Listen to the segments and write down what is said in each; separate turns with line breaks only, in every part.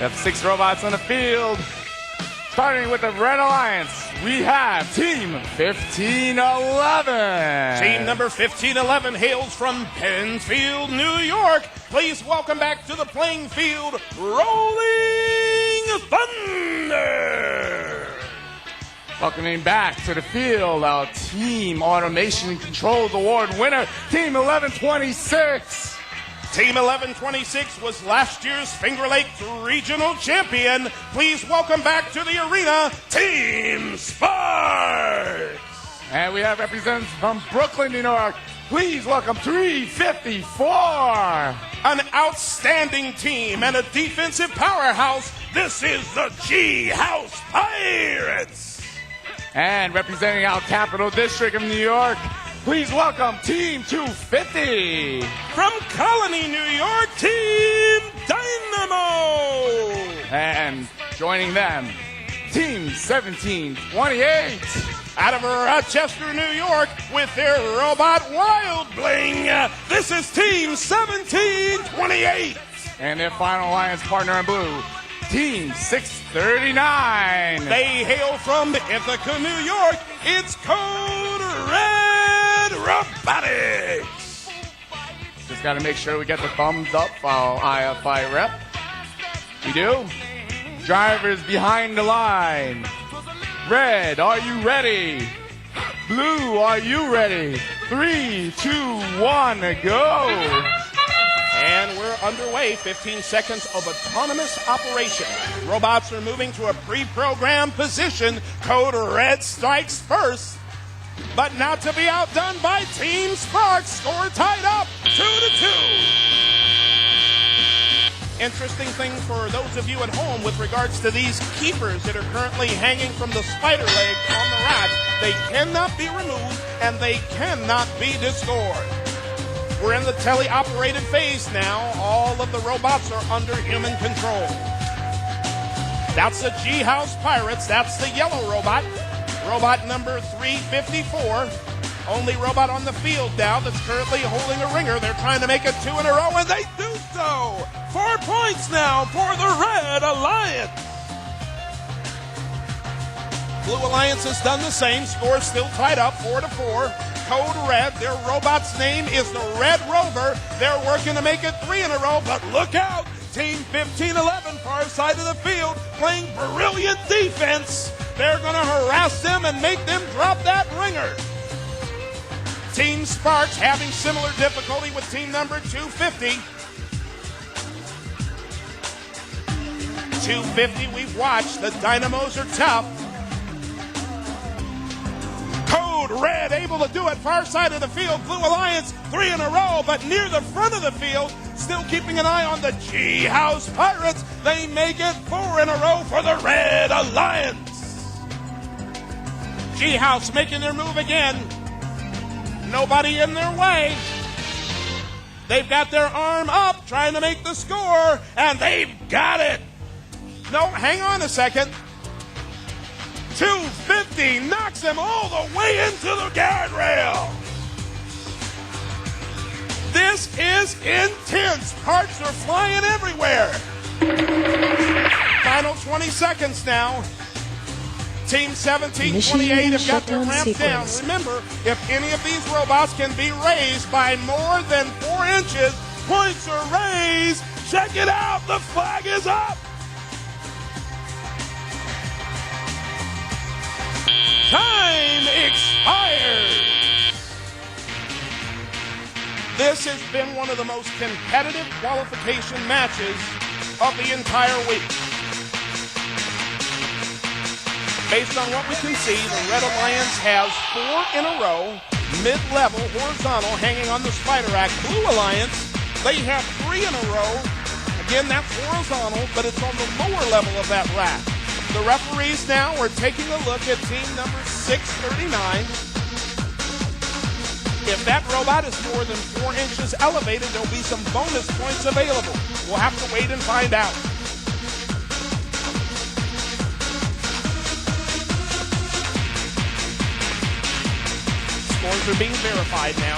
We have 6 robots on the field. Starting with the Red Alliance, we have Team 1511.
Team number 1511 hails from Penfield, New York. Please welcome back to the playing field, Rolling Thunder.
Welcoming back to the field, our Team Automation Controls Award winner, Team 1126.
Team 1126 was last year's Finger Lakes Regional Champion. Please welcome back to the arena, Team Sparks.
And we have representatives from Brooklyn, New York. Please welcome 354.
An outstanding team and a defensive powerhouse. This is the G-House Pirates.
And representing our Capital District of New York, please welcome Team 250.
From Colony, New York, Team Dynamo.
And joining them, Team 1728.
Out of Rochester, New York, with their robot Wild Bling, this is Team 1728.
And their final alliance partner in blue, Team 639.
They hail from Ithaca, New York. It's Code Red Robotics.
Just got to make sure we get the thumbs up for our IFI rep. We do. Drivers behind the line. Red, are you ready? Blue, are you ready? 3, 2, 1, go.
And we're underway. 15 seconds of autonomous operation. Robots are moving to a pre-programmed position. Code Red strikes first, but not to be outdone by Team Sparks. Score tied up, 2-2. Interesting thing for those of you at home with regards to these keepers that are currently hanging from the spider leg on the rack. They cannot be removed and they cannot be discored. We're in the tele-operated phase now. All of the robots are under human control. That's the G-House Pirates. That's the yellow robot. Robot number 354. Only robot on the field now that's currently holding a ringer. They're trying to make it 2 in a row, and they do so. 4 points now for the Red Alliance. Blue Alliance has done the same. Score still tied up, 4-4. Code Red, their robot's name is the Red Rover. They're working to make it 3 in a row, but look out. Team 1511, far side of the field, playing brilliant defense. They're going to harass them and make them drop that ringer. Team Sparks having similar difficulty with team number 250. 250, we've watched. The Dynamos are tough. Code Red able to do it, far side of the field. Blue Alliance 3 in a row, but near the front of the field, still keeping an eye on the G-House Pirates. They make it 4 in a row for the Red Alliance. G-House making their move again. Nobody in their way. They've got their arm up, trying to make the score, and they've got it. No, hang on a second. 250 knocks them all the way into the guardrail. This is intense. Parts are flying everywhere. Final 20 seconds now. Team 1728 have got their ramp down. Remember, if any of these robots can be raised by more than 4 inches, points are raised. Check it out. The flag is up. Time expired. This has been one of the most competitive qualification matches of the entire week. Based on what we can see, the Red Alliance has 4 in a row, mid-level, horizontal, hanging on the spider rack. Blue Alliance, they have 3 in a row. Again, that's horizontal, but it's on the lower level of that rack. The referees now are taking a look at team number 639. If that robot is more than 4 inches elevated, there'll be some bonus points available. We'll have to wait and find out. Scores are being verified now.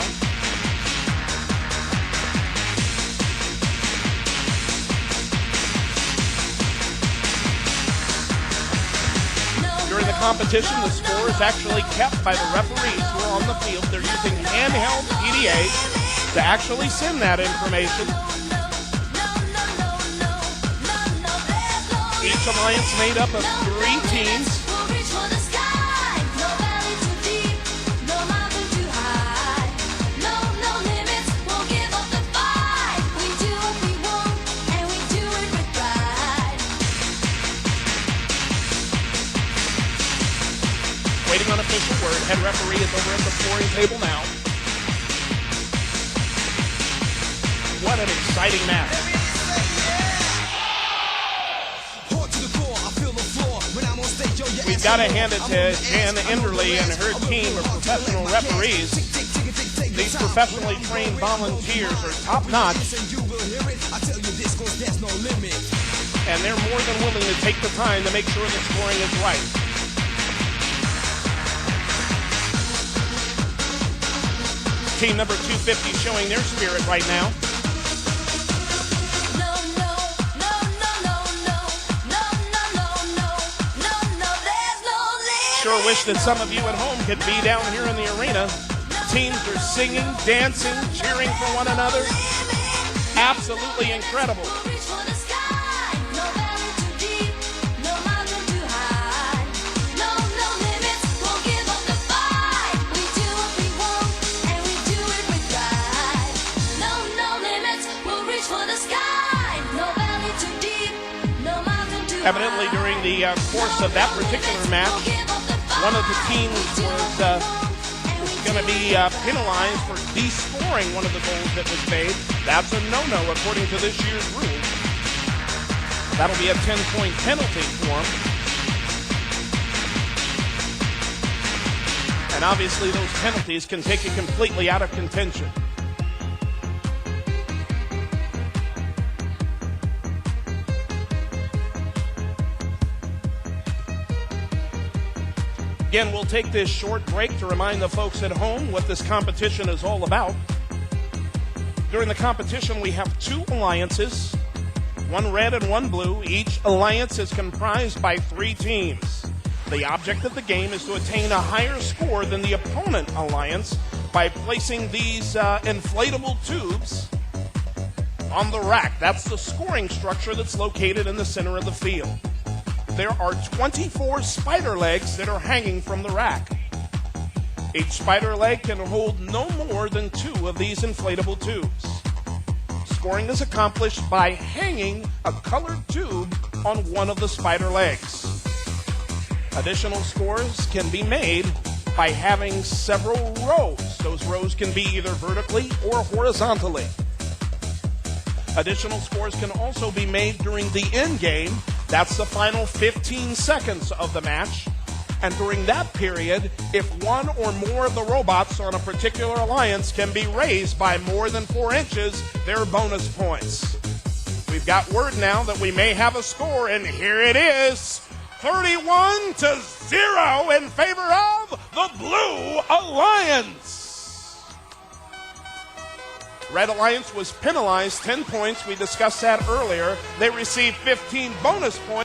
competition, the score is actually kept by the referees who are on the field. They're using handheld PDAs to actually send that information. Each alliance made up of 3 teams. Waiting on official word. Head referee is over at the scoring table now. What an exciting match. We've got to hand it to Jan Enderly and her team of professional referees. These professionally trained volunteers are top-notch. And they're more than willing to take the time to make sure the scoring is right. Team number 250 showing their spirit right now. Sure wish that some of you at home could be down here in the arena. Teams are singing, dancing, cheering for one another. Absolutely incredible. Evidently, during the course of that particular match, one of the teams was going to be penalized for descoring one of the goals that was made. That's a no-no according to this year's rules. That'll be a 10-point penalty for them. And obviously, those penalties can take you completely out of contention. Again, we'll take this short break to remind the folks at home what this competition is all about. During the competition, we have 2 alliances, 1 red and 1 blue. Each alliance is comprised by 3 teams. The object of the game is to attain a higher score than the opponent alliance by placing these inflatable tubes on the rack. That's the scoring structure that's located in the center of the field. There are 24 spider legs that are hanging from the rack. Each spider leg can hold no more than 2 of these inflatable tubes. Scoring is accomplished by hanging a colored tube on one of the spider legs. Additional scores can be made by having several rows. Those rows can be either vertically or horizontally. Additional scores can also be made during the end game. That's the final 15 seconds of the match. And during that period, if 1 or more of the robots on a particular alliance can be raised by more than 4 inches, they're bonus points. We've got word now that we may have a score, and here it is. 31-0 in favor of the Blue Alliance. Red Alliance was penalized 10 points. We discussed that earlier. They received 15 bonus points.